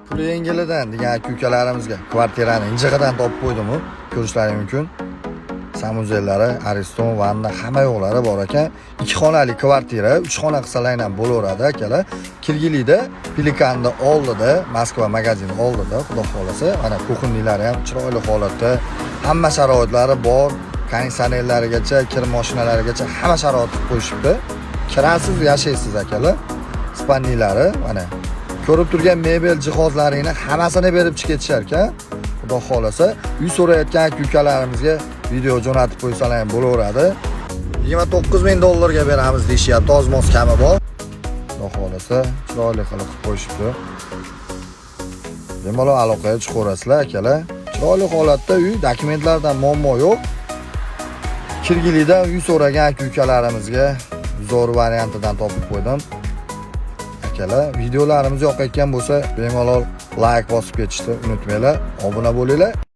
Puli yengilidan degan ukalarimizga kvartirani injig'idan topib qo'ydim. Ko'rishlaring mumkin. Samuzellari, Ariston, vanna hamma yo'qlari bor ekan. 2 xonali kvartira, 3 xona qilsalar ham bo'laveradi akalar. Kirgilida Pelikanni oldida, Moskva magazini oldida, xudo xolasa, mana kuxunlilari ham chiroyli holatda, hamma sharoitlari bor. Konditsionerlarigacha, kir mashinalarigacha hamma sharoit qilib qo'yishibdi. Kirasiz yashaysiz akalar. Spannilari mana ko'rib turgan mebel jihozlaringni hammasini berib chiqib ketishar ekan. Xudo xolasa, uy so'rayotgan ukalarimizga video jo'natib qo'ysalar ham bo'laveradi. 29000 dollarga beramiz deyishyapti, ozmoz kami bor. Xudo xolasa, chiroyli qilib qo'yishibdi. Bemalol aloqaga chiqaverasizlar akalar. Chiroyli holatda uy, dokumentlardan muammo yo'q. Kirgilida uy so'ragan ukalarimizga zo'r variantidan topib qo'ydim. Akalar, videolarimiz yoqayotgan bo'lsa, bemalol like bosib ketishni unutmanglar, obuna bo'linglar.